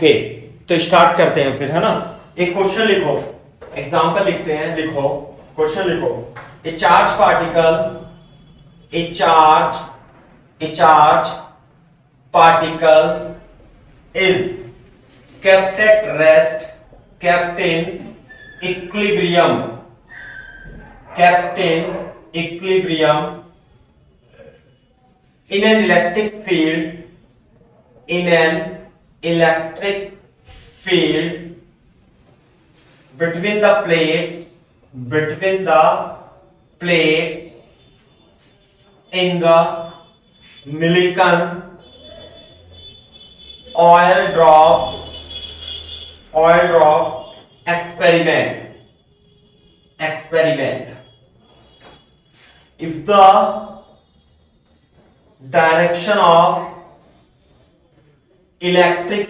Okay, तो start करते हैं फिर, है ना। एक क्वेश्चन लिखो, एग्जांपल लिखते हैं, लिखो क्वेश्चन लिखो। ए charge particle, A charge particle is kept at rest, kept in equilibrium, kept in equilibrium in an electric field, in an electric field between the plates, between the plates in the Millikan oil drop experiment. If the direction of electric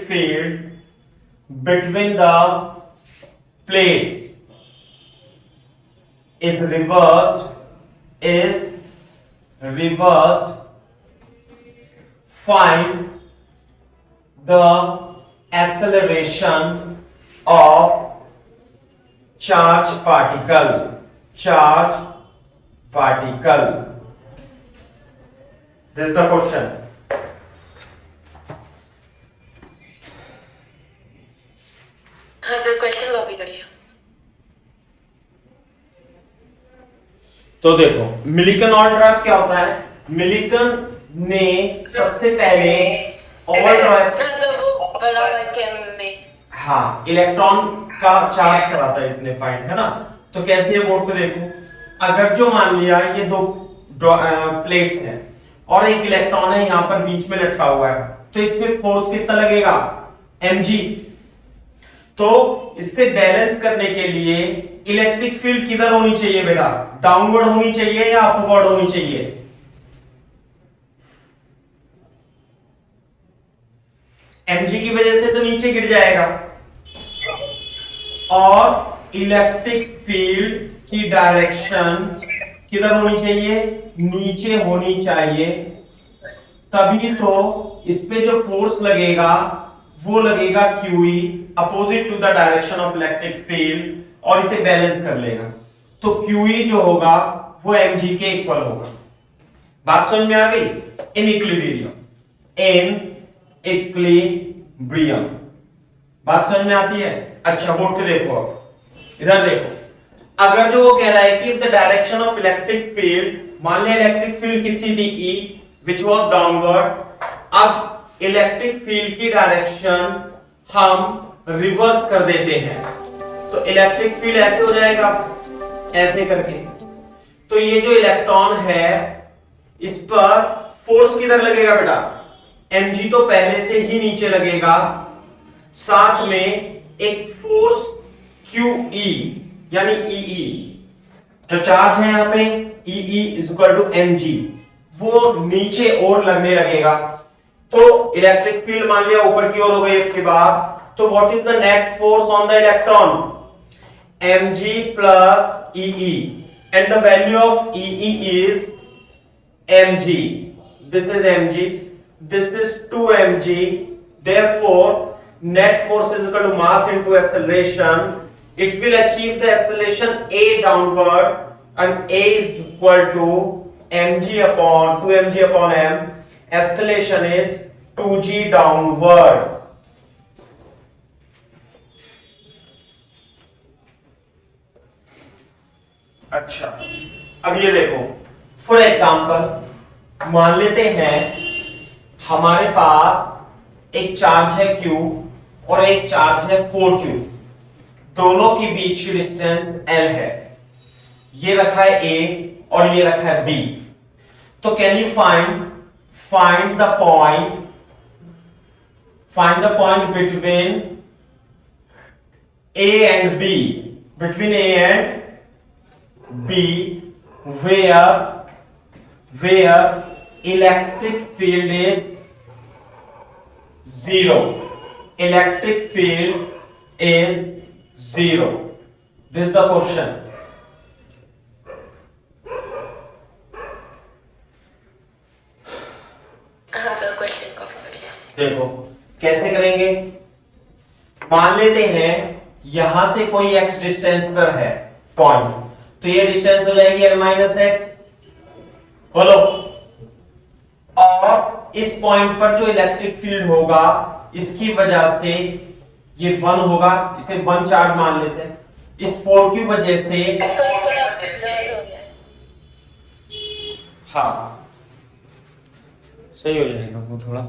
field between the plates is reversed, find the acceleration of charge particle. This is the question. हाँ sir, question copy करिए। तो देखो, Millikan oil drop क्या होता है? Millikan ने सबसे पहले ऑयल ड्रॉप, बड़ा वैक्यूम में, हाँ, इलेक्ट्रॉन का चार्ज कराता है इसने, फाइंड, है ना। तो कैसे है बोर्ड पे देखो, अगर जो मान लिया ये दो प्लेट्स हैं और एक इलेक्ट्रॉन है यहां पर बीच में लटका हुआ है, तो इस पे फोर्स कितना लगेगा? mg। तो इससे बैलेंस करने के लिए इलेक्ट्रिक फील्ड किधर होनी चाहिए बेटा? डाउनवर्ड होनी चाहिए या अपवर्ड होनी चाहिए? mg की वजह से तो नीचे गिर जाएगा, और इलेक्ट्रिक फील्ड की डायरेक्शन किधर होनी चाहिए? नीचे होनी चाहिए। तभी तो इस पे जो फोर्स लगेगा वो लगेगा QE, opposite to the direction of electric field, और इसे बैलेंस कर लेगा। तो QE जो होगा वो mg के इक्वल होगा। बात समझ में आ गई? इन इक्विलिब्रियम बात समझ में आती है? अच्छा, बोर्ड पे देखो, अब इधर देखो, अगर जो वो कह रहा है कि the direction of electric field, मान लिया इलेक्ट्रिक फील्ड कितनी थी? E, which was downward. अब इलेक्ट्रिक फील्ड की डायरेक्शन हम रिवर्स कर देते हैं, तो इलेक्ट्रिक फील्ड ऐसे हो जाएगा, ऐसे करके। तो ये जो इलेक्ट्रॉन है इस पर फोर्स किधर लगेगा बेटा? mg तो पहले से ही नीचे लगेगा, साथ में एक फोर्स QE यानी EE, जो चार्ज है यहां पे EE is equal to mg, वो नीचे और लगने लगेगा। तो इलेक्ट्रिक फील्ड मान लिया ऊपर की ओर हो गई के बाद, तो what is the net force on the electron? mg plus EE, and the value of EE is mg, this is mg, this is 2mg, therefore net force is equal to mass into acceleration. It will achieve the acceleration a downward, and a is equal to mg upon 2mg upon m. Acceleration is 2g downward. अच्छा, अब ये देखो, for example मान लेते हैं हमारे पास एक charge है Q और एक चार्ज है 4Q, दोनों के बीच की डिस्टेंस L है। ये रखा है A और ये रखा है B। तो can you find the point between A and B, between A and B, where electric field is zero. Electric field is zero. This is the question. हाँ देखो कैसे करेंगे। मान लेते हैं यहां से कोई x डिस्टेंस पर है पॉइंट, तो ये डिस्टेंस हो जाएगी l माइनस एक्स, बोलो। और इस पॉइंट पर जो इलेक्ट्रिक फील्ड होगा इसकी वजह से ये 1 होगा, इसे 1 चार्ज मान लेते हैं। इस 4 की वजह से थोड़ा ब्लर हो गया है। हाँ सही हो जाएगा वो थोड़ा।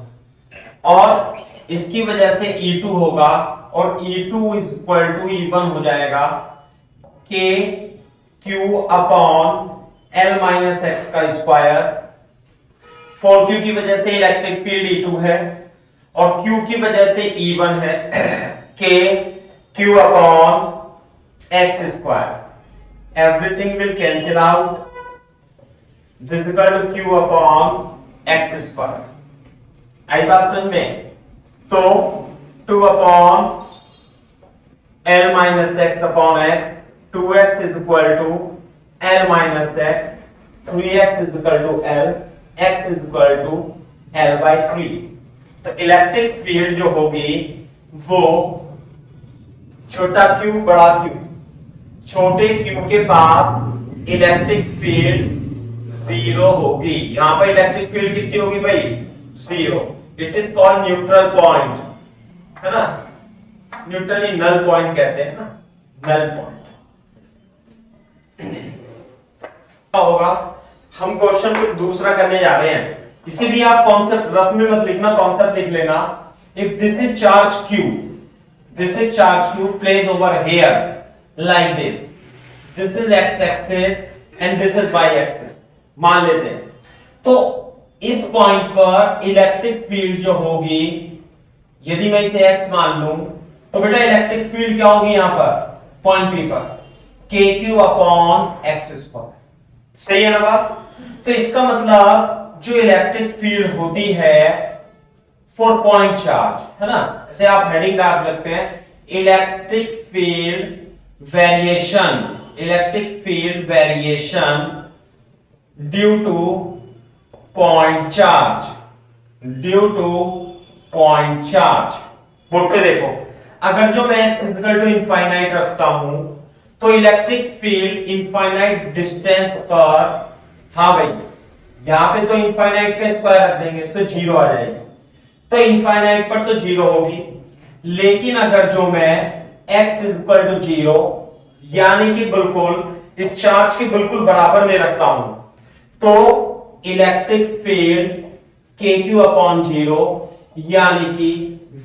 और इसकी वजह से E2 होगा और E2 is equal to E1 हो जाएगा K Q upon L minus x का स्क्वायर। 4Q की वजह से इलेक्ट्रिक फील्ड E2 है और Q की वजह से E1 है K Q upon X square. Everything will cancel out, this equal to Q upon X square. आई बात समझ में? तो 2 upon L minus X upon X, 2x is equal to L minus X, 3x is equal to L, x is equal to L by 3। तो electric field जो होगी वो छोटा q बड़ा Q, छोटे q के पास इलेक्ट्रिक फील्ड 0 होगी। यहां पर इलेक्ट्रिक फील्ड कितनी होगी भाई? 0। It is called neutral point, है ना? न्यूट्रल ही नल पॉइंट कहते हैं ना, नल पॉइंट। क्या होगा, हम क्वेश्चन को दूसरा करने जा रहे हैं। इसे भी आप कॉन्सेप्ट रफ में मत लिखना, कॉन्सेप्ट लिख लेना। If this is charge q, this is charge q placed over here like this is x axis and this is y axis मान लेते हैं। तो इस पॉइंट पर इलेक्ट्रिक फील्ड जो होगी, यदि मैं इसे x मान लूं तो बेटा इलेक्ट्रिक फील्ड क्या होगी यहां पर पॉइंट P पर? kq upon X square. सही है ना बात? तो इसका मतलब जो इलेक्ट्रिक फील्ड होती है फॉर पॉइंट चार्ज, है ना, ऐसे आप हेडिंग डाल सकते हैं, electric field variation, electric field variation due two point charge, due two point charge. बोल के देखो, अगर जो मैं x इक्वल टू इनफाइनाइट रखता हूं तो इलेक्ट्रिक फील्ड इनफाइनाइट डिस्टेंस पर, हाँ भाई यहां पे तो इनफाइनाइट का स्क्वायर रख देंगे तो 0 आ जाएगी, तो इनफाइनाइट पर तो 0 होगी। लेकिन अगर जो मैं x इज इक्वल टू 0 यानी कि बिल्कुल इस चार्ज के बिल्कुल बराबर में रखता हूं तो इलेक्ट्रिक फील्ड kq अपॉन 0 यानी कि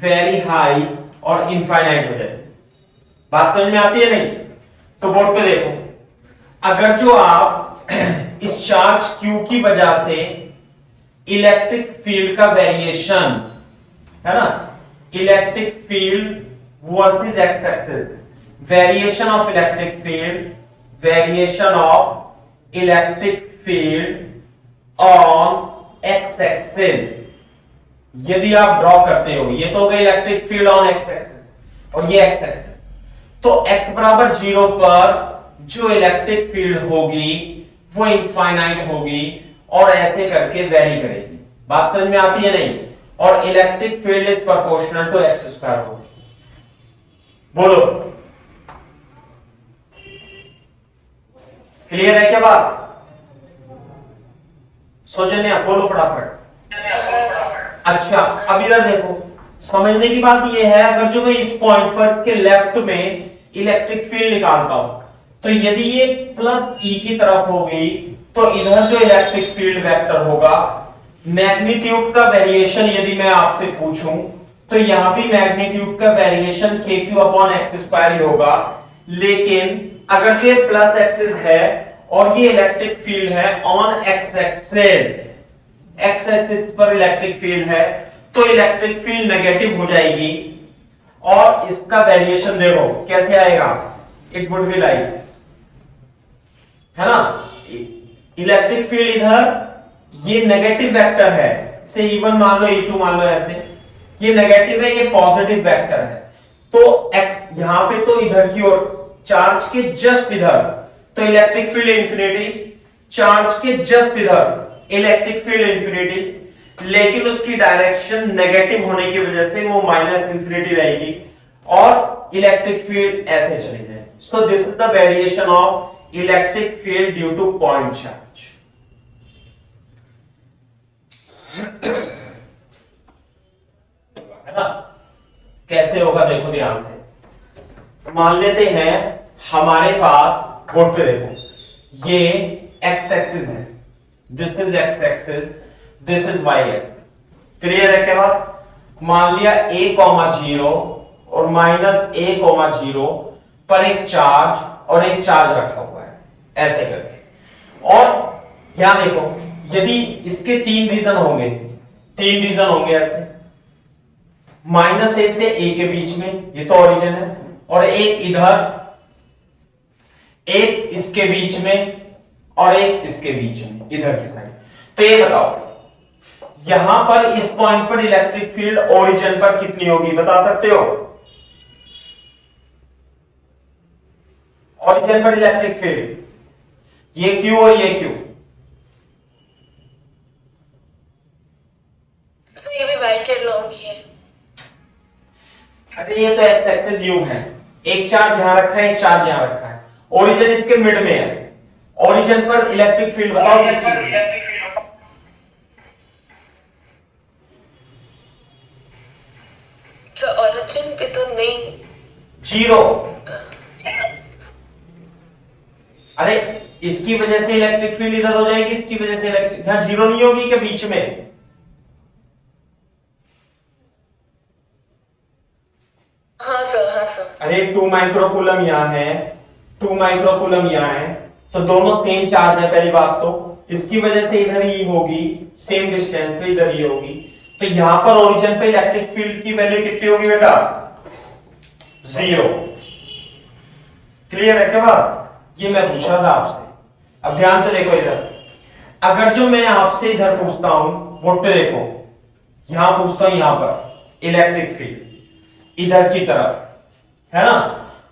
वेरी हाई और इनफाइनाइट हो जाए। बात समझ में आती है नहीं? तो बोर्ड पे देखो, अगर जो आप इस चार्ज q की वजह से इलेक्ट्रिक फील्ड का वेरिएशन, है ना, electric field versus x axis, variation of electric field, variation of electric field on X axis, यदि आप ड्रॉ करते हो, ये तो हो गया electric field on X axis और ये एक्स एक्सिस, तो x बराबर 0 पर जो इलेक्ट्रिक फील्ड होगी वो इनफाइनाइट होगी और ऐसे करके वेरी करेगी। बात समझ में आती है नहीं? और electric field is proportional to x square होगी। बोलो क्लियर है क्या बात? सौजन्या बोलो फटाफट। अच्छा अब इधर देखो, समझने की बात यह है, अगर जो मैं इस पॉइंट पर इसके लेफ्ट में इलेक्ट्रिक फील्ड निकालता हूं तो यदि ये प्लस ई की तरफ होगी तो इधर जो इलेक्ट्रिक फील्ड वेक्टर होगा, मैग्नीट्यूड का वेरिएशन यदि मैं आपसे पूछूं तो यहां भी मैग्नीट्यूड का variation kq upon X square ही होगा। लेकिन अगर जो ये प्लस एक्सिस है और ये इलेक्ट्रिक फील्ड है on X axis, x axis पर इलेक्ट्रिक फील्ड है तो इलेक्ट्रिक फील्ड नेगेटिव हो जाएगी और इसका वेरिएशन देखो कैसे आएगा, it would be like this, है ना। इलेक्ट्रिक फील्ड इधर ये नेगेटिव वेक्टर है, इसे E1 मान लो, E2 मान लो, ऐसे ये नेगेटिव है, ये पॉजिटिव वेक्टर है, तो x यहां पे तो इधर की ओर चार्ज के जस्ट इधर तो इलेक्ट्रिक फील्ड इंफिनिटी, चार्ज के जस्ट इधर इलेक्ट्रिक फील्ड इंफिनिटी। लेकिन उसकी डायरेक्शन नेगेटिव होने की वजह से वो माइनस इंफिनिटी रहेगी और इलेक्ट्रिक फील्ड ऐसे चली जाएगी। So this is the variation of electric field due two point charge. है ना? कैसे होगा देखो ध्यान से। मान लेते हैं हमारे पास बोर्ड पे देखो ये एक्स एक्सिस है, this is x axis, this is y axis. Clear है क्या बात? मान लिया a,0 और -a,0 पर एक चार्ज और एक चार्ज रखा हुआ है ऐसे करके। और यहां देखो यदि इसके तीन रीजन होंगे ऐसे, -a से a के बीच में, ये तो ओरिजिन है, और एक इधर, एक इसके बीच में और एक इसके बीच में इधर की साइड। तो ये बताओ यहां पर इस पॉइंट पर इलेक्ट्रिक फील्ड ओरिजिन पर कितनी होगी, बता सकते हो? ओरिजिन पर इलेक्ट्रिक फील्ड ये Q और ये Q। तो ये भी वाई के लॉन्ग ही है। अरे ये तो एक्स एक्सिस U है, एक चार्ज यहां रखा है, एक चार्ज यहां रखा है, ओरिजिन इसके मिड में है। ओरिजिन पर इलेक्ट्रिक फील्ड बताओ कितनी है? तो ओरिजिन पे तो नहीं, 0। अरे इसकी वजह से इलेक्ट्रिक फील्ड इधर हो जाएगी, इसकी वजह से इलेक्ट्रिक, यहां 0 नहीं होगी क्या बीच में? हाँ सर। अरे 2 माइक्रोकूलम यहां है, 2 माइक्रोकूलम यहां है, तो दोनों सेम चार्ज है पहली बात तो, इसकी वजह से इधर ही होगी, सेम डिस्टेंस पे इधर ही होगी। तो यहां पर ओरिजिन पे इलेक्ट्रिक फील्ड की वैल्यू कितनी होगी बेटा? 0। क्लियर है क्या बात? ये मैं पूछ रहा था आपसे। अब ध्यान से देखो इधर, अगर जो मैं आपसे इधर पूछता हूं, बोर्ड पे देखो, यहां पूछता हूं यहां पर इलेक्ट्रिक फील्ड इधर की तरफ, है ना?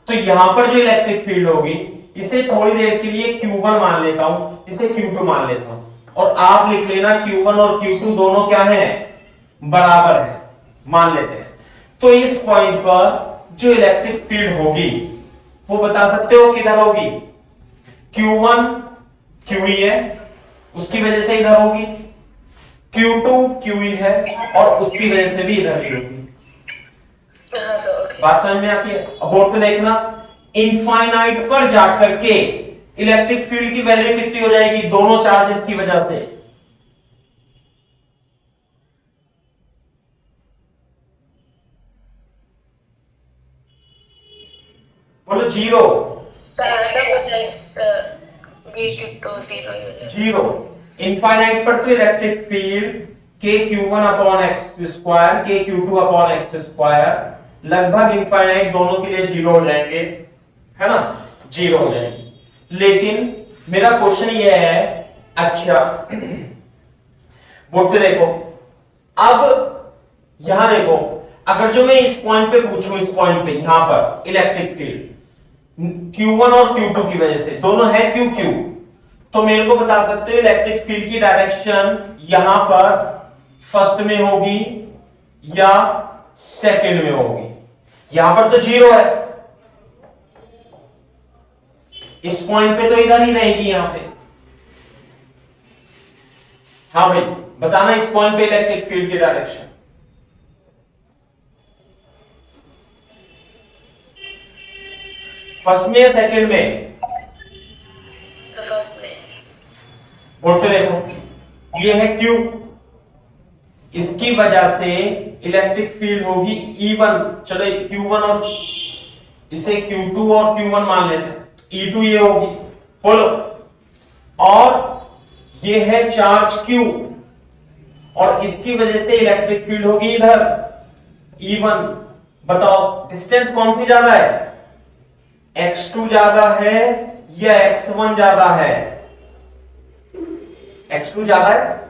तो यहां पर जो इलेक्ट्रिक फील्ड होगी, इसे थोड़ी देर के लिए Q1 मान लेता हूं, इसे Q2 मान लेता हूं, और आप लिख लेना Q1 और Q2 दोनों क्या है? बराबर है, मान लेते हैं। तो इस पॉइंट पर जो इलेक्ट्रिक फील्ड होगी वो बता सकते हो किधर होगी? Q1 QE है, उसकी वजह से इधर होगी, Q2 QE है और उसकी वजह से भी इधर ही होगी। हाँ सर, ओके। बात समझ में आती है? अब बोर्ड पे देखना, इनफाइनाइट पर जाकर के इलेक्ट्रिक फील्ड की वैल्यू कितनी हो जाएगी दोनों चार्जेस की वजह से? बोलो 0। जीरो। इनफाइनाइट पर तो इलेक्ट्रिक फील्ड के Q1 अपॉन एक्स स्क्वायर, के Q2 अपॉन एक्स स्क्वायर, लगभग इनफाइनाइट दोनों के लिए 0 हो जाएंगे, है ना? 0 हो जाएंगे। लेकिन मेरा क्वेश्चन ये है, अच्छा बोर्ड पे देखो, अब यहां देखो, अगर जो मैं इस पॉइंट पे पूछूं, इस पॉइंट पे यहां पर इलेक्ट्रिक फील्ड Q1 और Q2 की वजह से, दोनों है QQ, तो मेरे को बता सकते हो इलेक्ट्रिक फील्ड की डायरेक्शन यहां पर फर्स्ट में होगी या सेकंड में होगी? यहां पर तो 0 है, इस पॉइंट पे तो इधर ही रहेगी यहां पे। हाँ भाई बताना, इस पॉइंट पे इलेक्ट्रिक फील्ड की डायरेक्शन फर्स्ट में या सेकंड में? तो फर्स्ट में। बोर्ड पे देखो, ये है Q, इसकी वजह से इलेक्ट्रिक फील्ड होगी E1। चलो Q1 और इसे Q2 और Q1 मान लेते हैं, E2 ये होगी, बोलो। और ये है चार्ज Q, और इसकी वजह से इलेक्ट्रिक फील्ड होगी इधर E1। बताओ डिस्टेंस कौन सी ज्यादा है? x2 ज्यादा है या x1 ज्यादा है? x2 ज्यादा है।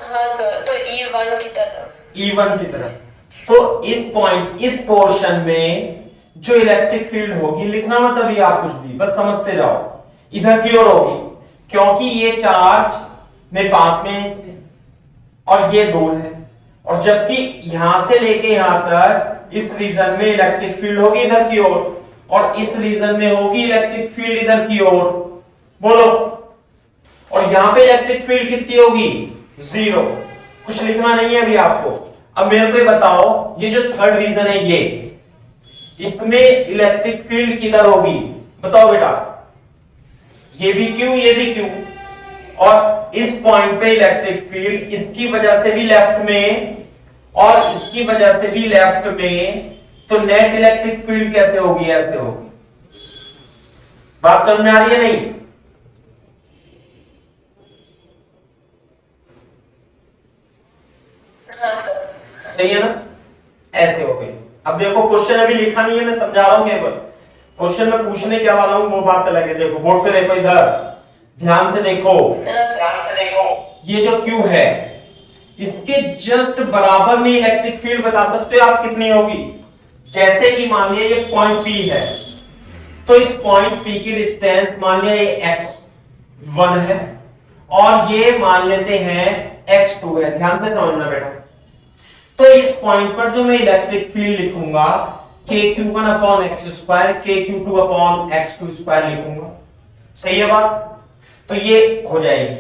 हाँ सर, तो E1 की तरफ। E1 की तरफ। तो इस पॉइंट, इस पोर्शन में जो इलेक्ट्रिक फील्ड होगी, लिखना मत अभी आप कुछ भी, बस समझते जाओ, इधर की ओर होगी, क्योंकि ये चार्ज में पास में है और ये दूर है, और जबकि यहां से लेके यहां तक इस रीजन में इलेक्ट्रिक फील्ड होगी इधर की ओर, और इस रीजन में होगी इलेक्ट्रिक फील्ड इधर की ओर। बोलो, और यहां पे इलेक्ट्रिक फील्ड कितनी होगी? 0। कुछ लिखना नहीं है अभी आपको। अब मेरे को ये बताओ, ये जो थर्ड रीजन है ये, इसमें इलेक्ट्रिक फील्ड किधर होगी? बताओ बेटा। ये भी क्यों, ये भी क्यों, और इस पॉइंट पे इलेक्ट्रिक फील्ड इसकी वजह से भी लेफ्ट में और इसकी वजह से भी लेफ्ट में, तो नेट इलेक्ट्रिक फील्ड कैसे होगी? ऐसे होगी। बात समझ में आ रही है नहीं? हाँ सर। सही है ना? ऐसे हो गई। अब देखो, क्वेश्चन अभी लिखा नहीं है, मैं समझा रहा हूं केवल। क्वेश्चन में पूछने क्या वाला हूं वो बात अलग है। देखो बोर्ड पे, देखो इधर ध्यान से देखो, ये जो Q है इसके जस्ट बराबर में इलेक्ट्रिक फील्ड बता सकते हो आप कितनी होगी? जैसे कि मान लिया ये पॉइंट P है, तो इस पॉइंट P की डिस्टेंस मान लिया ये x1 है और ये मान लेते हैं x2 है। ध्यान से समझना बेटा। तो इस पॉइंट पर जो मैं इलेक्ट्रिक फील्ड लिखूंगा kq1 upon x square, kq2 upon x2 square लिखूंगा। सही है बात? तो ये हो जाएगी।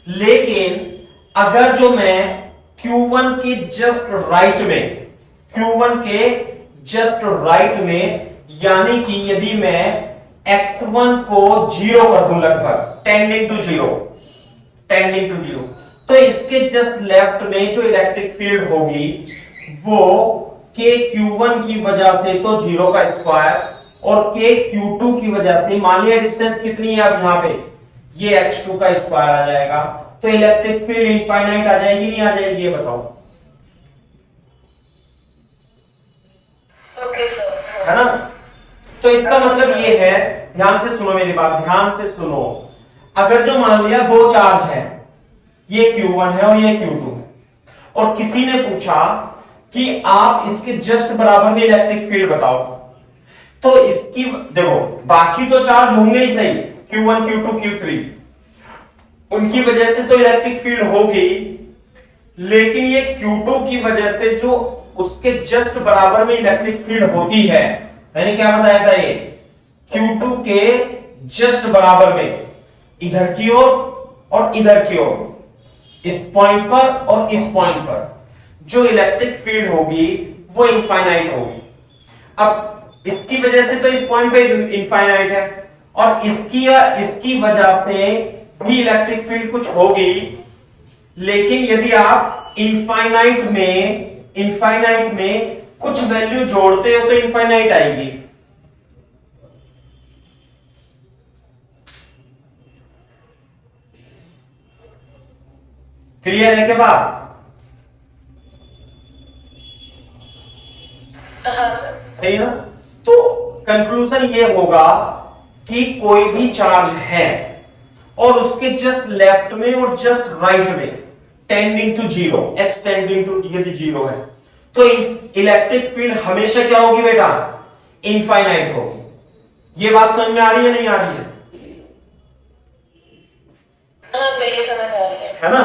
लेकिन अगर जो मैं q1 के जस्ट राइट में, q1 के जस्ट राइट में, यानी कि यदि मैं x1 को 0 कर दूं, लगभग टेंडिंग टू 0, टेंडिंग टू 0, तो इसके जस्ट लेफ्ट में जो इलेक्ट्रिक फील्ड होगी वो kq1 की वजह से तो 0 का स्क्वायर और kq2 की वजह से, मान लिया डिस्टेंस कितनी है अब यहां पे, ये x2 का स्क्वायर आ जाएगा। तो इलेक्ट्रिक फील्ड इनफाइनाइट आ जाएगी, नहीं आ जाएगी? ये बताओ। Okay sir. है ना? तो इसका मतलब ये है, ध्यान से सुनो मेरी बात, ध्यान से सुनो। अगर जो मान लिया दो चार्ज है, ये Q1 है और ये Q2 है, और किसी ने पूछा कि आप इसके जस्ट बराबर में इलेक्ट्रिक फील्ड बताओ, तो इसकी देखो बाकी तो चार्ज होंगे ही सही, Q1 Q2 Q3, उनकी वजह से तो इलेक्ट्रिक फील्ड होगी, लेकिन ये Q2 की वजह से जो उसके जस्ट बराबर में इलेक्ट्रिक फील्ड होती है, मैंने क्या बताया था, ये Q2 के जस्ट बराबर में, इधर की ओर और इधर की ओर, इस पॉइंट पर और इस पॉइंट पर जो इलेक्ट्रिक फील्ड होगी वो इनफाइनाइट होगी। अब इसकी वजह से तो इस पॉइंट पे इनफाइनाइट है, और इसकी वजह से भी इलेक्ट्रिक फील्ड कुछ होगी, लेकिन यदि आप इनफाइनाइट में कुछ वैल्यू जोड़ते हो तो इनफाइनाइट आएगी। क्लियर है क्या बात? हाँ सर। सही है ना? तो कंक्लूजन ये होगा कि कोई भी चार्ज है और उसके जस्ट लेफ्ट में और जस्ट राइट में tending to 0, x tending to यदि 0 है, तो इलेक्ट्रिक फील्ड हमेशा क्या होगी बेटा? इनफाइनाइट होगी। ये बात समझ में आ रही है, नहीं आ रही है? हाँ सर, ये समझ आ रही है ना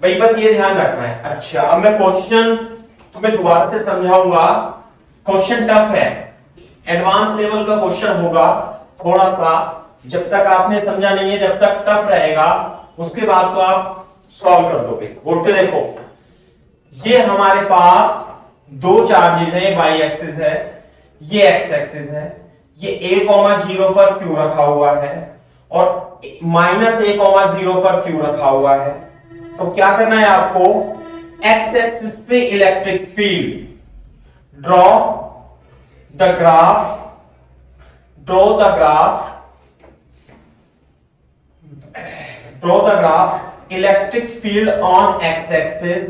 भाई? बस ये ध्यान रखना है। अच्छा, अब मैं क्वेश्चन तुम्हें दोबारा से समझाऊंगा। क्वेश्चन टफ है, एडवांस लेवल का क्वेश्चन होगा थोड़ा सा। जब तक आपने समझा नहीं है, जब तक टफ रहेगा, उसके बाद तो आप सॉल्व कर दोगे। बोर्ड पे देखो, ये हमारे पास दो चार्जेस हैं, वाई एक्सिस है, ये एक्स एक्सिस है। ये a,0 पर Q रखा हुआ है और -a,0 पर Q रखा हुआ है। तो क्या करना है आपको? एक्स एक्सिस पे electric field, draw the graph electric field on X axis,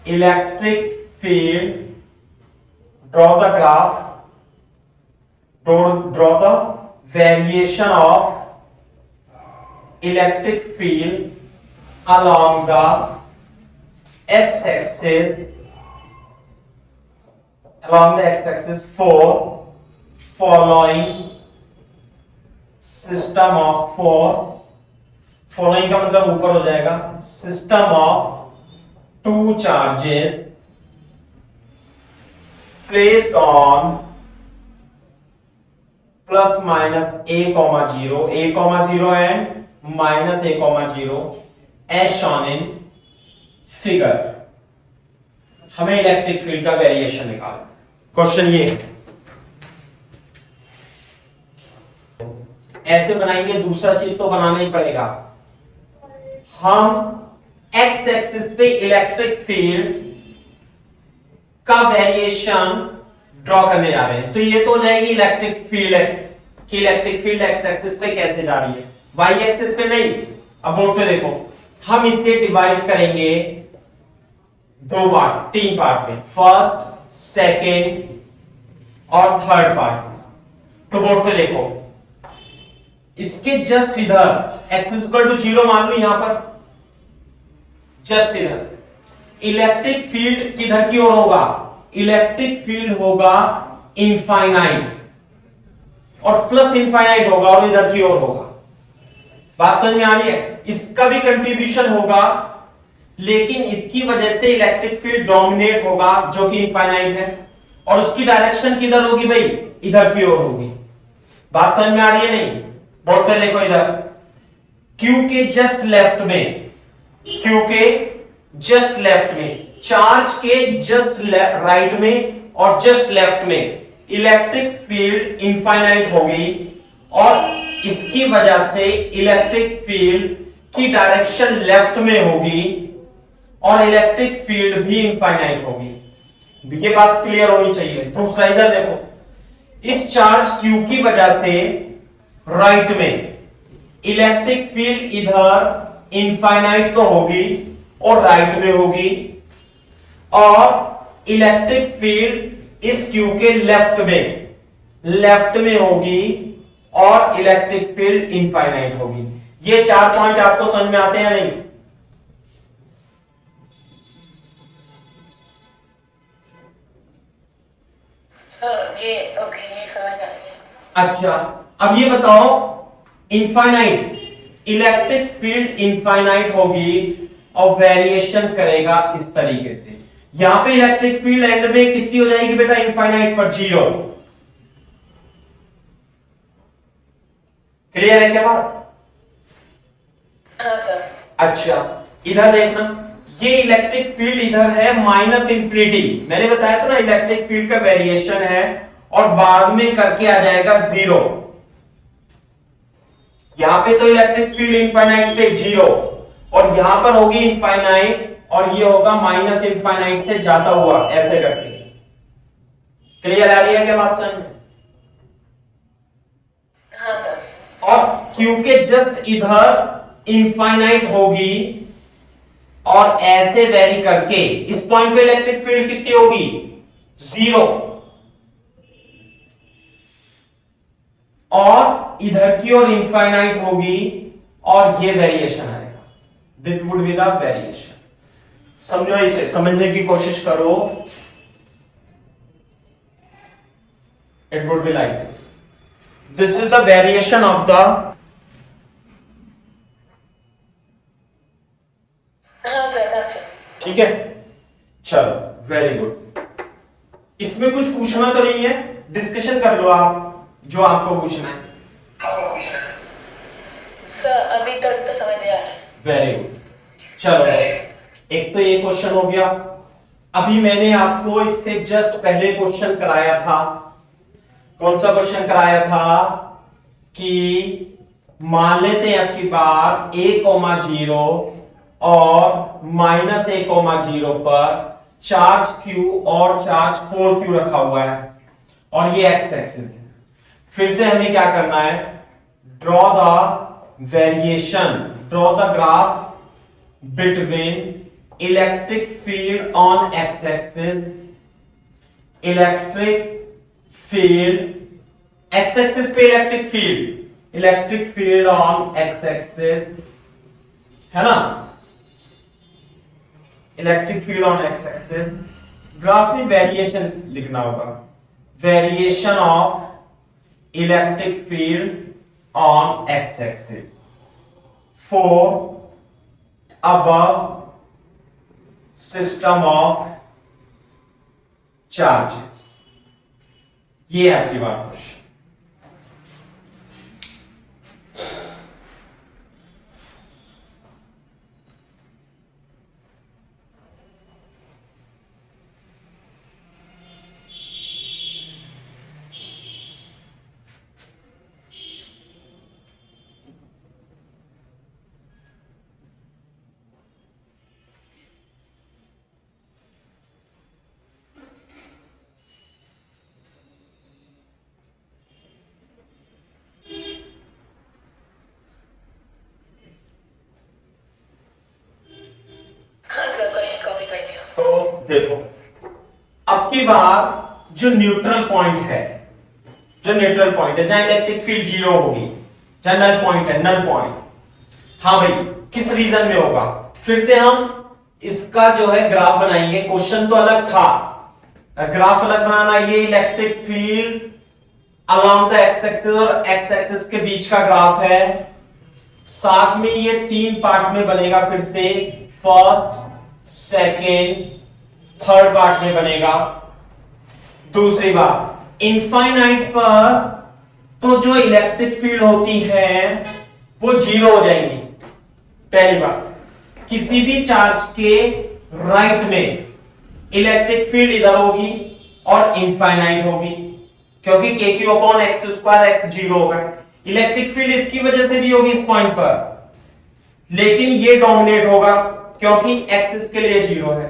electric field, draw the graph, draw the variation of electric field along the x axis, along the x axis for following system of following का मतलब ऊपर हो जाएगा, system of two charges placed on plus minus a comma 0 and minus a comma 0 as shown in figure. हमें electric field का variation निकालना। Question ये ऐसे बनाएंगे, दूसरा चीज तो बनाना ही पड़ेगा। हम एक्स एक्सिस पे इलेक्ट्रिक फील्ड का वेरिएशन ड्रॉ करने जा रहे हैं। तो ये तो हो जाएगी इलेक्ट्रिक फील्ड है कि इलेक्ट्रिक फील्ड एक्स एक्सिस पे कैसे जा रही है, वाई एक्सिस पे नहीं। अब बोर्ड पे देखो, हम इसे डिवाइड करेंगे तीन पार्ट में, फर्स्ट, सेकेंड और थर्ड पार्ट। तो बोर्ड पे देखो, इसके जस्ट इधर एक्स इक्वल टू 0 मान लो, यहां पर जस्ट इधर इलेक्ट्रिक फील्ड किधर की ओर होगा, इलेक्ट्रिक फील्ड होगा इनफाइनाइट और प्लस इनफाइनाइट होगा और इधर की ओर होगा। बात समझ में आ रही है? इसका भी कंट्रीब्यूशन होगा, लेकिन इसकी वजह से इलेक्ट्रिक फील्ड डोमिनेट होगा जो कि इनफाइनाइट है, और उसकी डायरेक्शन किधर होगी भाई, इधर की ओर होगी। बात समझ में आ रही है नहीं? बोर्ड पे देखो, इधर Q के जस्ट लेफ्ट में, Q के जस्ट लेफ्ट में, चार्ज के जस्ट राइट में और जस्ट लेफ्ट में इलेक्ट्रिक फील्ड इनफाइनाइट होगी, और इसकी वजह से इलेक्ट्रिक फील्ड की डायरेक्शन लेफ्ट में होगी और इलेक्ट्रिक फील्ड भी इनफाइनाइट होगी। ये बात क्लियर होनी चाहिए। दूसरा इधर देखो, इस चार्ज Q की वजह से राइट में इलेक्ट्रिक फील्ड इधर इनफाइनाइट तो होगी और राइट में होगी, और इलेक्ट्रिक फील्ड इस Q के लेफ्ट में होगी और इलेक्ट्रिक फील्ड इनफाइनाइट होगी। ये 4 पॉइंट आपको समझ में आते हैं या नहीं? ये ओके, ये समझ आ गया। अच्छा, अब ये बताओ, इनफाइनाइट इलेक्ट्रिक फील्ड इनफाइनाइट होगी और वेरिएशन करेगा इस तरीके से। यहां पे इलेक्ट्रिक फील्ड एंड में कितनी हो जाएगी बेटा, इनफाइनाइट पर 0। क्लियर है क्या बात? हाँ सर। अच्छा, इधर देखना, ये इलेक्ट्रिक फील्ड इधर है माइनस इंफिनिटी। मैंने बताया था ना, इलेक्ट्रिक फील्ड का वेरिएशन है और बाद में करके आ जाएगा 0। यहां पे तो इलेक्ट्रिक फील्ड इनफाइनाइट पे 0, और यहां पर होगी इनफाइनाइट और ये होगा माइनस इनफाइनाइट से जाता हुआ ऐसे करके। क्लियर आ रही है क्या बात समझ में? हाँ सर। और Q के जस्ट इधर इनफाइनाइट होगी और ऐसे वेरी करके इस पॉइंट पे इलेक्ट्रिक फील्ड कितनी होगी, 0, और इधर की ओर इनफाइनाइट होगी और ये वेरिएशन आएगा। This would be the variation. समझो, इसे समझने की कोशिश करो। It would be like this. This is the variation of the, हाँ सर। ठीक है, चलो, वेरी गुड। इसमें कुछ पूछना तो नहीं है, डिस्कशन कर लो आप जो आपको पूछना है। सर अभी तक तो समझ आ रहा है। वेरी गुड, चलो, एक तो ये क्वेश्चन हो गया। अभी मैंने आपको इससे जस्ट पहले क्वेश्चन कराया था। कौन सा क्वेश्चन कराया था कि मान लेते हैं आपकी बार a,0 और माइनस a,0 पर चार्ज Q और चार्ज 4Q रखा हुआ है और ये x एक्सिस है। फिर से हमें क्या करना है, draw the variation, draw the graph between electric field on x axis, electric field x axis पे electric field on x axis, है ना, electric field on X axis, graph में वेरिएशन लिखना होगा, variation of electric field on X axis for above system of charges. ये है आपकी बात। क्वेश्चन हाँ सर, क्वेश्चन कॉपी कर लिया। तो देखो, अब की बार जो न्यूट्रल पॉइंट है, जो न्यूट्रल पॉइंट है जहां इलेक्ट्रिक फील्ड जीरो होगी, जहां नल पॉइंट है, नल पॉइंट, हाँ भाई किस रीजन में होगा, फिर से हम इसका जो है ग्राफ बनाएंगे। क्वेश्चन तो अलग था, ग्राफ अलग बनाना। ये electric field along the x axis और एक्स एक्सिस के बीच का ग्राफ है। साथ में ये तीन पार्ट में बनेगा, फिर से फर्स्ट, सेकेंड, थर्ड पार्ट में बनेगा। दूसरी बात, इनफाइनाइट पर तो जो इलेक्ट्रिक फील्ड होती है वो जीरो हो जाएंगी। पहली बात, किसी भी चार्ज के राइट में इलेक्ट्रिक फील्ड इधर होगी और इनफाइनाइट होगी, क्योंकि के Q upon X square x zero होगा। इलेक्ट्रिक फील्ड इसकी वजह से भी होगी इस पॉइंट पर, लेकिन ये डोमिनेट होगा क्योंकि एक्सिस के लिए जीरो है,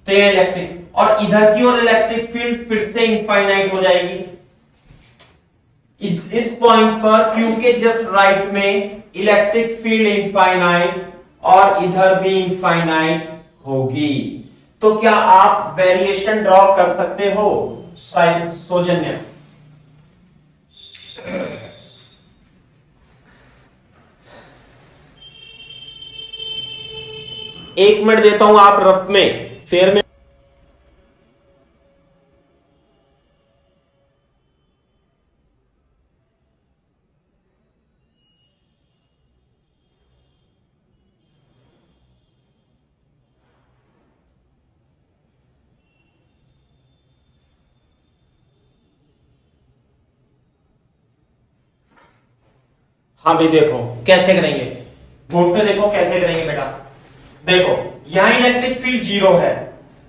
तो ये इलेक्ट्रिक, और इधर की ओर इलेक्ट्रिक फील्ड फिर से इनफाइनाइट हो जाएगी। इस पॉइंट पर क्यू के जस्ट राइट में इलेक्ट्रिक फील्ड इनफाइनाइट और इधर भी इनफाइनाइट होगी। तो क्या आप वेरिएशन ड्रॉ कर सकते हो सौजन्य? एक मिनट देता हूं, आप रफ में फेयर में हाँ भाई देखो कैसे करेंगे, बोर्ड पे देखो कैसे करेंगे बेटा। देखो यहां इलेक्ट्रिक फील्ड जीरो है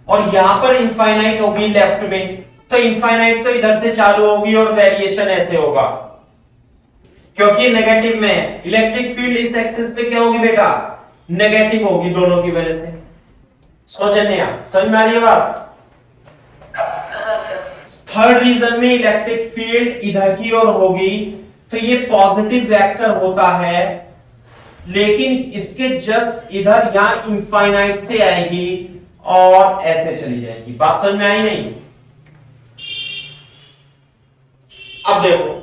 और यहां पर इनफाइनाइट होगी लेफ्ट में, तो इनफाइनाइट तो इधर से चालू होगी और वेरिएशन ऐसे होगा क्योंकि नेगेटिव में है। इलेक्ट्रिक फील्ड इस एक्सिस पे क्या होगी बेटा, नेगेटिव होगी दोनों की वजह से। सौजन्या समझ में आ रही है बात? थर्ड रीजन में इलेक्ट्रिक फील्ड इधर की ओर होगी, तो ये पॉजिटिव वेक्टर होता है, लेकिन इसके जस्ट इधर यहां इनफाइनाइट से आएगी और ऐसे चली जाएगी। बात समझ में आई नहीं? अब देखो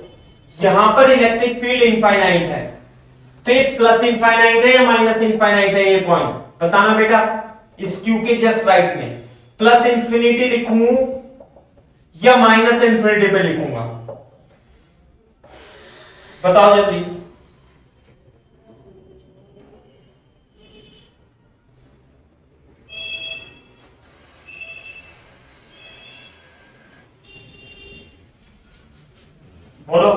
यहां पर इलेक्ट्रिक फील्ड इनफाइनाइट है, तो ये प्लस इनफाइनाइट है या माइनस इनफाइनाइट है, ये पॉइंट बताना बेटा। इस क्यू के जस्ट राइट में प्लस इंफिनिटी लिखूं या माइनस इंफिनिटी पे लिखूंगा, बताओ जल्दी। बोलो।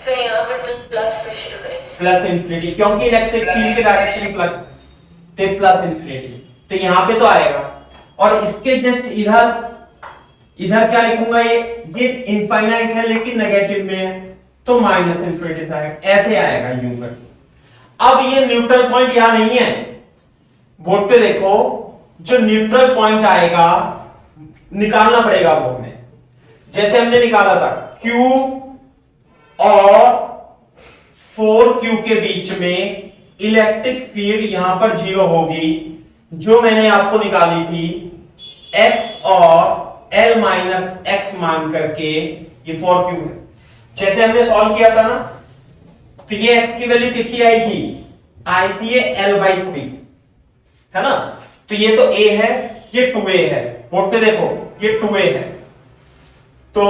तो यहाँ पर प्लस से शुरू करेंगे। प्लस इंफिनिटी, क्योंकि इलेक्ट्रिक फील्ड के डायरेक्शन प्लस, तो प्लस इंफिनिटी, तो यहां पे तो आएगा। और इसके जस्ट इधर इधर क्या लिखूंगा, ये इनफाइनाइट है लेकिन नेगेटिव में है, तो माइनस इंफिनिटी से आएगा, ऐसे आएगा यूं करके। अब ये न्यूट्रल पॉइंट यहां नहीं है, बोर्ड पे देखो, जो न्यूट्रल पॉइंट आएगा निकालना पड़ेगा वो हमें, जैसे हमने निकाला था Q और 4Q के बीच में इलेक्ट्रिक फील्ड यहां पर जीरो होगी, जो मैंने आपको निकाली थी x और L माइनस एक्स मान करके, ये 4Q है। जैसे हमने सॉल्व किया था ना, तो ये x की वैल्यू कितनी आई थी, ये L/3, है ना। तो ये तो A है, ये 2A है, बोर्ड पे देखो ये 2A है। तो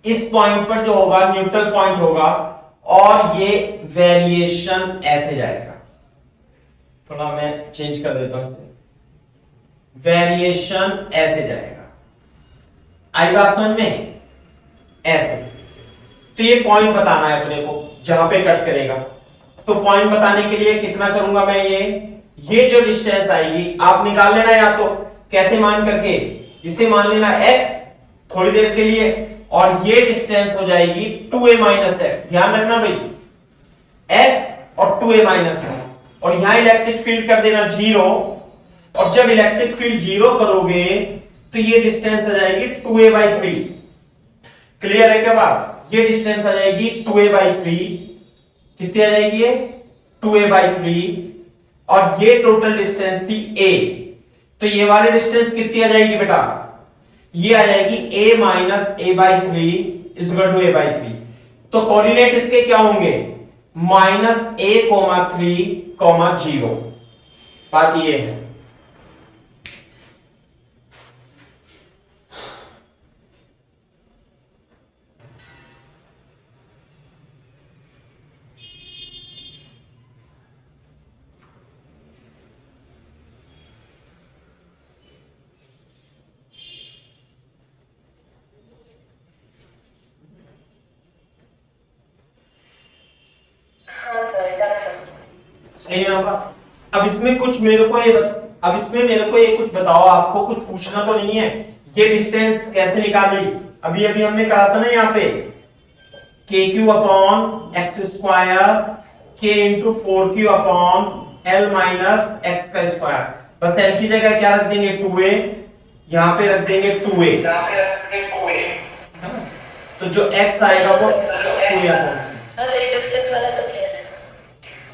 इस पॉइंट पर जो होगा न्यूट्रल पॉइंट होगा और ये वेरिएशन ऐसे जाएगा। थोड़ा मैं चेंज कर देता हूं इसे, वेरिएशन ऐसे जाएगा। आई बात समझ में? ऐसे। तो ये पॉइंट बताना है अपने को जहां पे कट करेगा। तो पॉइंट बताने के लिए कितना करूंगा मैं, ये जो डिस्टेंस आएगी आप निकाल लेना, या तो कैसे मान करके इसे मान लेना x थोड़ी देर के लिए, और ये डिस्टेंस हो जाएगी 2a माइनस एक्स। ध्यान रखना भाई, x और 2a माइनस एक्स, और यहां इलेक्ट्रिक फील्ड कर देना 0, और जब इलेक्ट्रिक फील्ड 0 करोगे तो ये डिस्टेंस आ जाएगी 2a/3। क्लियर है क्या बात? ये डिस्टेंस आ जाएगी 2a/3। कितनी आ जाएगी ये? 2a/3, और ये टोटल डिस्टेंस थी a। तो ये वाली डिस्टेंस कितनी आ जाएगी बेटा? ये आ जाएगी a minus a/3 equal to a/3। तो कोऑर्डिनेट इसके क्या होंगे? -a, 3, 0। बात ये है। सही है ना? अब इसमें कुछ मेरे को अब इसमें मेरे को ये कुछ बताओ, आपको कुछ पूछना तो नहीं है। ये डिस्टेंस कैसे निकाली? अभी अभी हमने करा था ना यहाँ पे, KQ upon X square K into 4Q upon L minus x का स्क्वायर। बस L की जगह क्या रख देंगे? 2a, यहाँ पे रख देंगे 2a। तो जो x आएगा वो 2a अपॉन।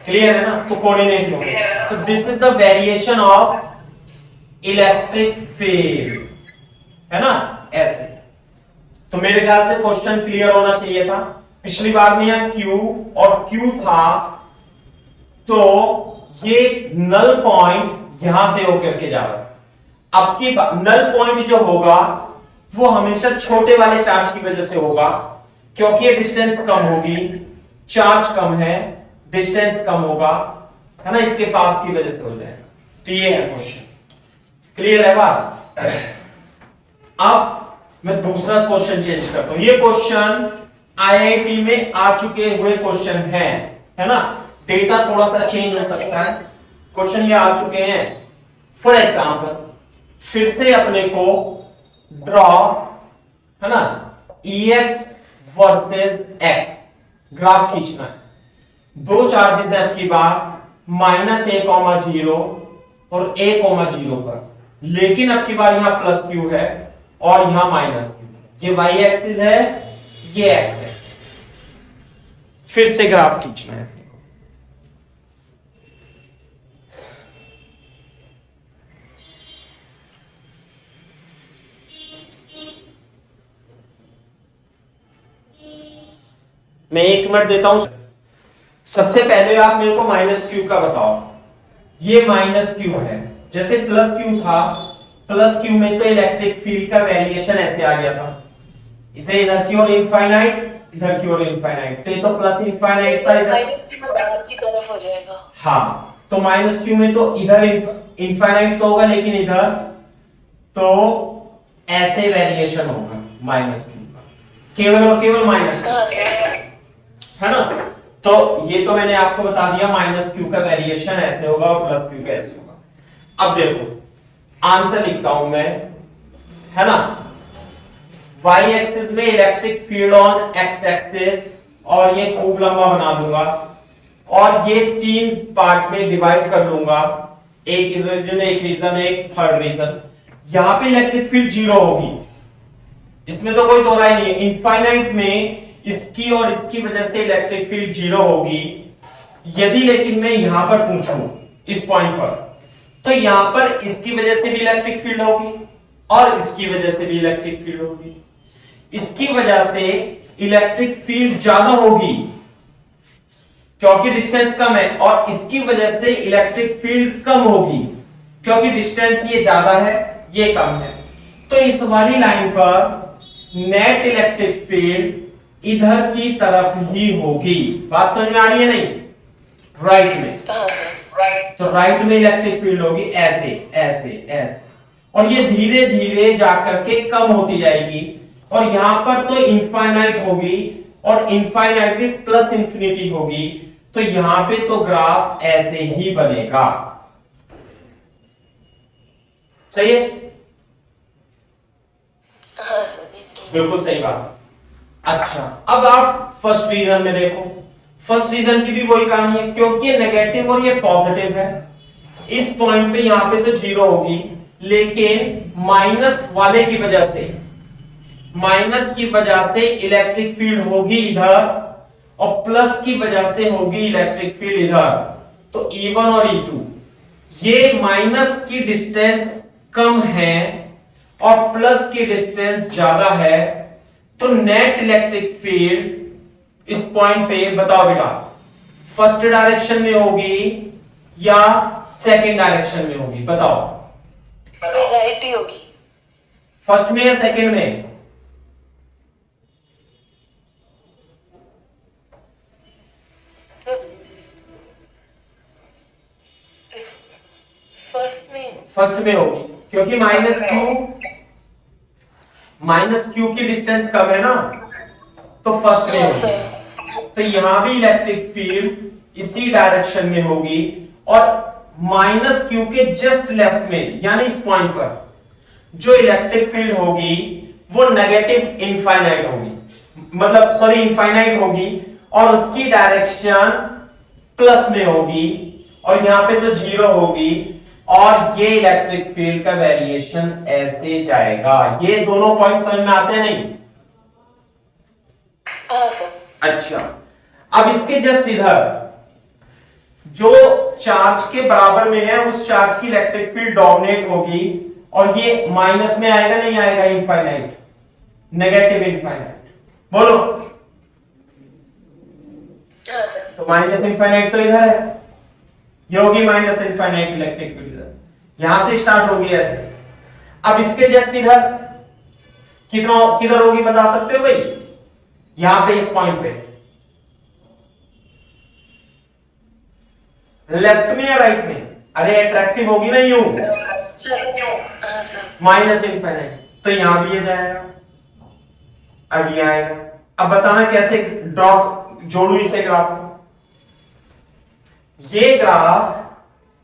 क्लियर है ना? तो कोऑर्डिनेट हो गया। तो this is the variation of electric field, है ना? ऐसे। तो मेरे ख्याल से क्वेश्चन क्लियर होना चाहिए था। पिछली बार में यहां Q और Q था, तो ये नल पॉइंट यहां से होकर के जा रहा था। अब की नल पॉइंट जो होगा वो हमेशा छोटे वाले चार्ज की वजह से होगा, क्योंकि ये डिस्टेंस कम होगी, चार्ज कम है, डिस्टेंस कम होगा, है ना, इसके पास की वजह से हो जाएगा। तो ये है क्वेश्चन। क्लियर है बात? अब मैं दूसरा क्वेश्चन चेंज करता हूं। ये क्वेश्चन आईआईटी में आ चुके हुए क्वेश्चन है ना? डेटा थोड़ा सा चेंज हो सकता है, क्वेश्चन ये आ चुके हैं। फॉर एग्जांपल फिर से अपने को ड्रॉ, है ना, EX वर्सेस X ग्राफ खींचना है। दो चार्जेस है आपकी बार, -a,0 और a,0 पर, लेकिन अब की बार यहां प्लस q है और यहां -q। ये y एक्सिस है, ये x एक्सिस। फिर से ग्राफ खींचना है अपने को। मैं 1 मिनट देता हूं। सबसे पहले आप मेरे को -q का बताओ। ये -q है, जैसे +q था, +q में तो इलेक्ट्रिक फील्ड का वेरिएशन ऐसे आ गया था, इसे इधर की ओर इनफाइनाइट, इधर की ओर इनफाइनाइट, तो ये तो प्लस इनफाइनाइट था, इधर -q में बाहर की तरफ हो जाएगा। हाँ, तो -q में तो इधर इनफाइनाइट तो होगा, लेकिन इधर तो ऐसे वेरिएशन होगा -q का, केवल और केवल -q, है ना? तो ये तो मैंने आपको बता दिया, -q का वेरिएशन ऐसे होगा और +q का ऐसे होगा। अब देखो आंसर लिखता हूं मैं, है ना? y एक्सिस में electric field on x axis, और ये खूब लंबा बना दूंगा, और ये 3 पार्ट में डिवाइड कर लूंगा, एक रीजन, एक रीजन, एक थर्ड रीजन। यहां पे इलेक्ट्रिक फील्ड 0 होगी, इसमें तो कोई दो राय नहीं है। इनफाइनाइट में इसकी और इसकी वजह से इलेक्ट्रिक फील्ड 0 होगी। यदि लेकिन मैं यहां पर पूछूं इस पॉइंट पर, तो यहां पर इसकी वजह से भी इलेक्ट्रिक फील्ड होगी और इसकी वजह से भी इलेक्ट्रिक फील्ड होगी। इसकी वजह से इलेक्ट्रिक फील्ड ज्यादा होगी, क्योंकि डिस्टेंस कम है, और इसकी वजह से इलेक्ट्रिक फील्ड कम होगी, क्योंकि डिस्टेंस ये ज्यादा है ये कम है। तो इस वाली लाइन पर नेट इलेक्ट्रिक फील्ड इधर की तरफ ही होगी। बात समझ में आ रही है नहीं? राइट में, तो राइट में इलेक्ट्रिक फील्ड होगी ऐसे ऐसे ऐसे, और ये धीरे धीरे जाकर के कम होती जाएगी, और यहां पर तो इनफाइनाइट होगी, और इनफाइनाइट भी प्लस इंफिनिटी होगी, तो यहां पे तो ग्राफ ऐसे ही बनेगा। सही है? हाँ सर, बिल्कुल सही बात। अच्छा, अब आप फर्स्ट रीजन में देखो। फर्स्ट रीजन की भी वही कहानी है, क्योंकि ये नेगेटिव और ये पॉजिटिव है। इस पॉइंट पे यहां पे तो जीरो होगी, लेकिन माइनस वाले की वजह से, माइनस की वजह से इलेक्ट्रिक फील्ड होगी इधर, और प्लस की वजह से होगी इलेक्ट्रिक फील्ड इधर। तो E1 और E2, ये माइनस की डिस्टेंस कम है और प्लस की डिस्टेंस ज्यादा है, तो नेट इलेक्ट्रिक फील्ड इस पॉइंट पे बताओ बेटा, फर्स्ट डायरेक्शन में होगी या सेकंड डायरेक्शन में होगी? बताओ। राइट ही होगी। फर्स्ट में या सेकंड में? फर्स्ट में होगी, क्योंकि माइनस क्यू की डिस्टेंस कम है ना, तो फर्स्ट में होगी। तो यहां भी इलेक्ट्रिक फील्ड इसी डायरेक्शन में होगी, और माइनस क्यू के जस्ट लेफ्ट में, यानी इस पॉइंट पर जो इलेक्ट्रिक फील्ड होगी वो नेगेटिव इनफाइनाइट होगी, मतलब सॉरी इनफाइनाइट होगी, और उसकी डायरेक्शन प्लस में होगी, और यहां पे तो जीरो होगी, और ये इलेक्ट्रिक फील्ड का वेरिएशन ऐसे जाएगा। ये दोनों पॉइंट समझ में आते हैं नहीं? अच्छा, अब इसके जस्ट इधर जो चार्ज के बराबर में है, उस चार्ज की इलेक्ट्रिक फील्ड डोमिनेट होगी, और ये माइनस में आएगा नहीं आएगा? इनफाइनाइट, नेगेटिव इनफाइनाइट, बोलो। तो माइनस इनफाइनाइट तो इधर है, ये होगी माइनस इनफाइनाइट इलेक्ट्रिक फील्ड, यहां से स्टार्ट होगी ऐसे। अब इसके जस्ट इधर कितना किधर होगी बता सकते हो भाई? यहां पे, इस पॉइंट पे, लेफ्ट में या राइट में? अरे अट्रैक्टिव होगी ना यूं, माइनस इनफाइनाइट, तो यहां भी ये जाएगा, अब ये आएगा। अब बताना कैसे ड्रॉ जोड़ू इसे ग्राफ में। ये ग्राफ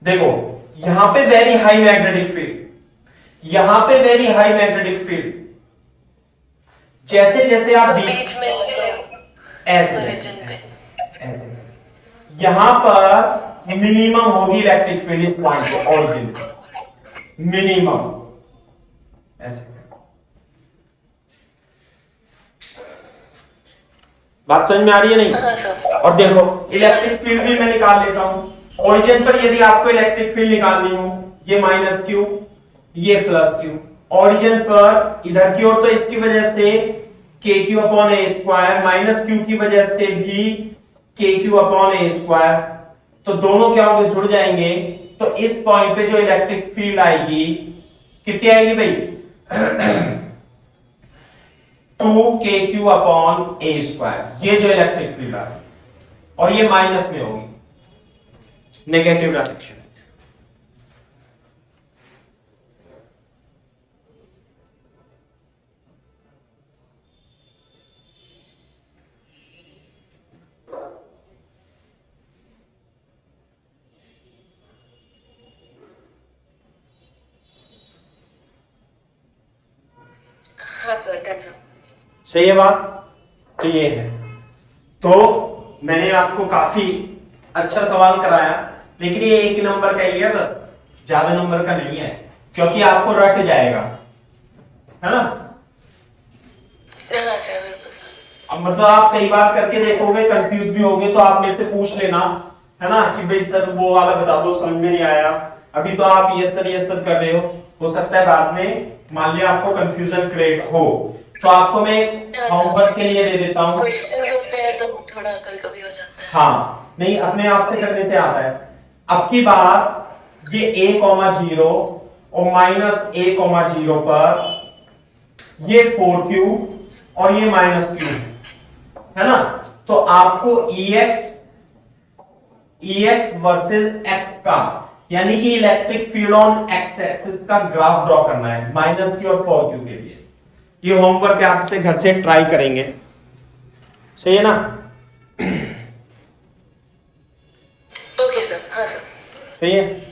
देखो, यहां पे वेरी हाई मैग्नेटिक फील्ड, यहां पे वेरी हाई मैग्नेटिक फील्ड, जैसे जैसे आप बीच में ऐसे ऐसे, यहां पर मिनिमम होगी इलेक्ट्रिक फील्ड इस पॉइंट पे, ऑरिजिन मिनिमम ऐसे। बात समझ में आ रही है नहीं? और देखो इलेक्ट्रिक फील्ड भी मैं निकाल लेता हूं। ओरिजिन पर यदि आपको इलेक्ट्रिक फील्ड निकालनी हो, ये माइनस क्यू, ये प्लस क्यू, ओरिजिन पर इधर की ओर तो इसकी वजह से के क्यू अपॉन ए स्क्वायर, माइनस क्यू की वजह से भी के क्यू अपॉन ए स्क्वायर, तो दोनों क्या होंगे? जुड़ जाएंगे। तो इस पॉइंट पे जो इलेक्ट्रिक फील्ड आएगी कितनी आएगी भाई? 2kq अपॉन ए स्क्वायर, ये जो इलेक्ट्रिक फील्ड आ रही है, और ये माइनस में होगी, नेगेटिव डायरेक्शन। हाँ सर, डन सर। सही है बात? तो ये है। तो मैंने आपको काफी अच्छा सवाल कराया, लेकिन ये एक नंबर का ही है बस, ज्यादा नंबर का नहीं है, क्योंकि आपको रट जाएगा, है ना? अब मतलब आप कई बार करके देखोगे, कंफ्यूज भी होगे, तो आप मेरे से पूछ लेना, है ना, कि भाई सर वो वाला बता दो, समझ में नहीं आया। अभी तो आप यस सर कर रहे हो सकता है बाद में मान लिया आपको कंफ्यूजन क्रिएट हो, तो आपको मैं होमवर्क के लिए दे देता हूँ। क्वेश्चन होते हैं तो थोड़ा कभी-कभी हो जाता है। हाँ, नहीं, अपने आप से करने से आता है। अब की बार ये a,0 और -a,0 पर ये 4q और ये -q है ना। तो आपको ex वर्सेस x का यानी कि electric field on x axis का ग्राफ ड्रॉ करना है -q और 4q के लिए। ये होमवर्क आपसे घर से ट्राई करेंगे, सही है ना। ओके सर, हाँ सर। सही है।